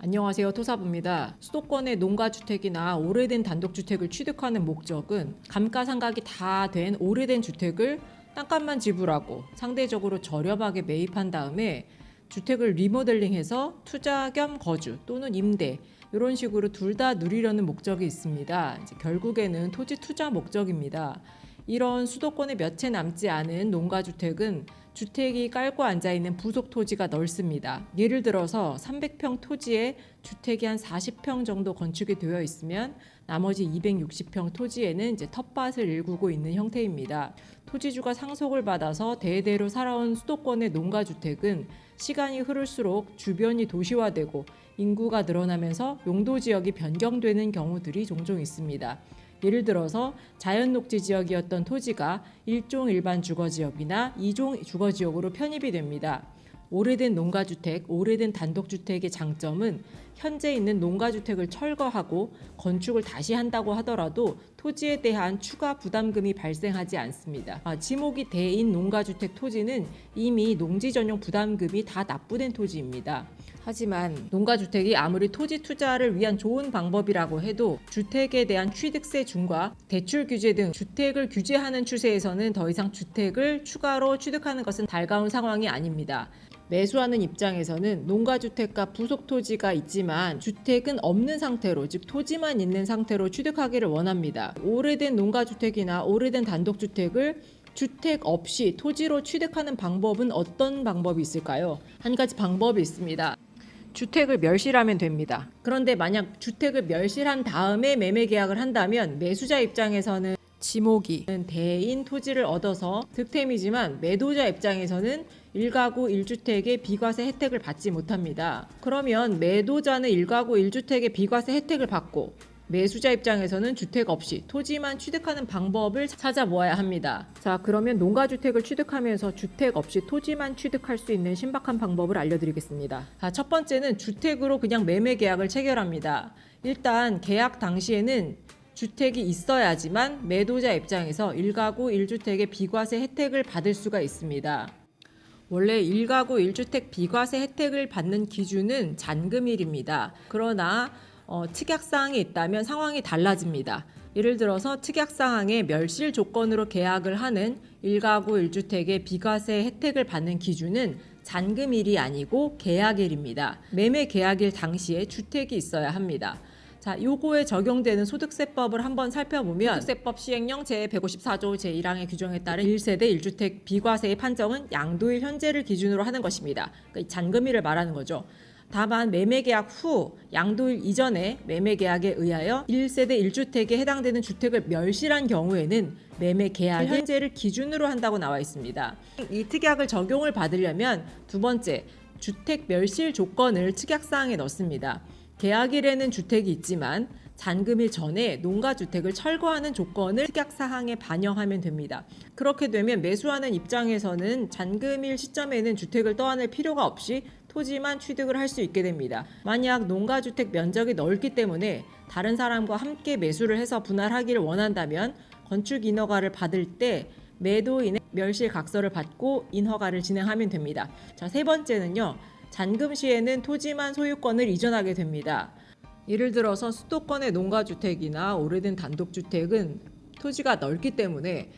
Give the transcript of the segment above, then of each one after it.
안녕하세요. 토사부입니다. 수도권의 농가주택이나 오래된 단독주택을 취득하는 목적은 감가상각이 다 된 오래된 주택을 땅값만 지불하고 상대적으로 저렴하게 매입한 다음에 주택을 리모델링해서 투자 겸 거주 또는 임대 이런 식으로 둘 다 누리려는 목적이 있습니다. 결국에는 토지 투자 목적입니다. 이런 수도권에 몇 채 남지 않은 농가주택은 주택이 깔고 앉아있는 부속 토지가 넓습니다. 예를 들어서 300평 토지에 주택이 한 40평 정도 건축이 되어 있으면 나머지 260평 토지에는 텃밭을 일구고 있는 형태입니다. 토지주가 상속을 받아서 대대로 살아온 수도권의 농가주택은 시간이 흐를수록 주변이 도시화되고 인구가 늘어나면서 용도 지역이 변경되는 경우들이 종종 있습니다. 예를 들어서 자연녹지 지역이었던 토지가 1종 일반 주거지역이나 2종 주거지역으로 편입이 됩니다. 오래된 농가주택, 오래된 단독주택의 장점은 현재 있는 농가주택을 철거하고 건축을 다시 한다고 하더라도 토지에 대한 추가 부담금이 발생하지 않습니다. 지목이 대인 농가주택 토지는 이미 농지 전용 부담금이 다 납부된 토지입니다. 하지만 농가주택이 아무리 토지 투자를 위한 좋은 방법이라고 해도 주택에 대한 취득세 중과 대출 규제 등 주택을 규제하는 추세에서는 더 이상 주택을 추가로 취득하는 것은 달가운 상황이 아닙니다. 매수하는 입장에서는 농가주택과 부속토지가 있지만 주택은 없는 상태로, 즉 토지만 있는 상태로 취득하기를 원합니다. 오래된 농가주택이나 오래된 단독주택을 주택 없이 토지로 취득하는 방법은 어떤 방법이 있을까요? 한 가지 방법이 있습니다. 주택을 멸실하면 됩니다. 그런데 만약 주택을 멸실한 다음에 매매 계약을 한다면 매수자 입장에서는 지목이 대인 토지를 얻어서 득템이지만 매도자 입장에서는 1가구 1주택의 비과세 혜택을 받지 못합니다. 그러면 매도자는 1가구 1주택의 비과세 혜택을 받고 매수자 입장에서는 주택 없이 토지만 취득하는 방법을 찾아보아야 합니다. 자, 그러면 농가주택을 취득하면서 주택 없이 토지만 취득할 수 있는 신박한 방법을 알려드리겠습니다. 첫 번째는 주택으로 그냥 매매 계약을 체결합니다. 일단 계약 당시에는 주택이 있어야지만 매도자 입장에서 1가구 1주택의 비과세 혜택을 받을 수가 있습니다. 원래 1가구 1주택 비과세 혜택을 받는 기준은 잔금일입니다. 그러나 특약사항이 있다면 상황이 달라집니다. 예를 들어서 특약사항에 멸실 조건으로 계약을 하는 1가구 1주택의 비과세 혜택을 받는 기준은 잔금일이 아니고 계약일입니다. 매매 계약일 당시에 주택이 있어야 합니다. 자, 요거에 적용되는 소득세법을 한번 살펴보면 소득세법 시행령 제154조 제1항의 규정에 따른 1세대 1주택 비과세의 판정은 양도일 현재를 기준으로 하는 것입니다. 그러니까 잔금일을 말하는 거죠. 다만 매매계약 후 양도일 이전에 매매계약에 의하여 1세대 1주택에 해당되는 주택을 멸실한 경우에는 매매계약 현재를 기준으로 한다고 나와 있습니다. 이 특약을 적용을 받으려면 두 번째, 주택 멸실 조건을 특약사항에 넣습니다. 계약일에는 주택이 있지만 잔금일 전에 농가주택을 철거하는 조건을 특약사항에 반영하면 됩니다. 그렇게 되면 매수하는 입장에서는 잔금일 시점에는 주택을 떠안을 필요가 없이 토지만 취득을 할 수 있게 됩니다. 만약 농가주택 면적이 넓기 때문에 다른 사람과 함께 매수를 해서 분할하기를 원한다면 건축 인허가를 받을 때 매도인의 멸실각서를 받고 인허가를 진행하면 됩니다. 자, 세 번째는요. 잔금 시에는 토지만 소유권을 이전하게 됩니다. 예를 들어서 수도권의 농가주택이나 오래된 단독주택은 토지가 넓기 때문에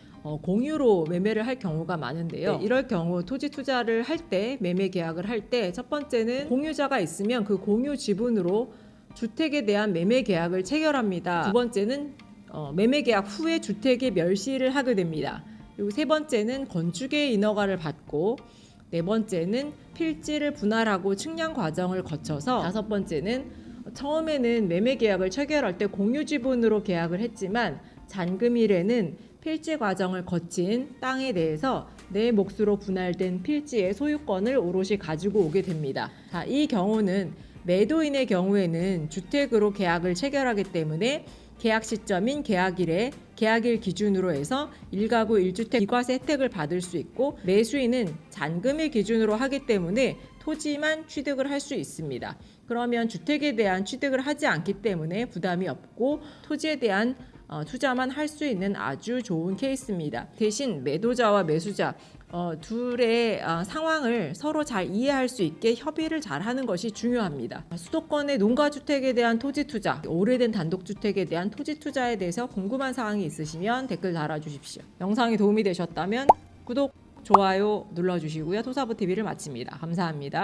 공유로 매매를 할 경우가 많은데요. 이럴 경우 토지 투자를 할 때, 매매 계약을 할 때 첫 번째는 공유자가 있으면 그 공유 지분으로 주택에 대한 매매 계약을 체결합니다. 두 번째는 매매 계약 후에 주택의 멸실을 하게 됩니다. 그리고 세 번째는 건축의 인허가를 받고 네 번째는 필지를 분할하고 측량 과정을 거쳐서 다섯 번째는 처음에는 매매 계약을 체결할 때 공유 지분으로 계약을 했지만 잔금일에는 필지 과정을 거친 땅에 대해서 내 몫으로 분할된 필지의 소유권을 오롯이 가지고 오게 됩니다. 자, 이 경우는 매도인의 경우에는 주택으로 계약을 체결하기 때문에 계약 시점인 계약일에 계약일 기준으로 해서 1가구 1주택 비과세 혜택을 받을 수 있고 매수인은 잔금일 기준으로 하기 때문에 토지만 취득을 할 수 있습니다. 그러면 주택에 대한 취득을 하지 않기 때문에 부담이 없고 토지에 대한 투자만 할 수 있는 아주 좋은 케이스입니다. 대신 매도자와 매수자 둘의 상황을 서로 잘 이해할 수 있게 협의를 잘 하는 것이 중요합니다. 수도권의 농가주택에 대한 토지 투자, 오래된 단독주택에 대한 토지 투자에 대해서 궁금한 사항이 있으시면 댓글 달아주십시오. 영상이 도움이 되셨다면 구독, 좋아요 눌러주시고요. 토사보TV를 마칩니다. 감사합니다.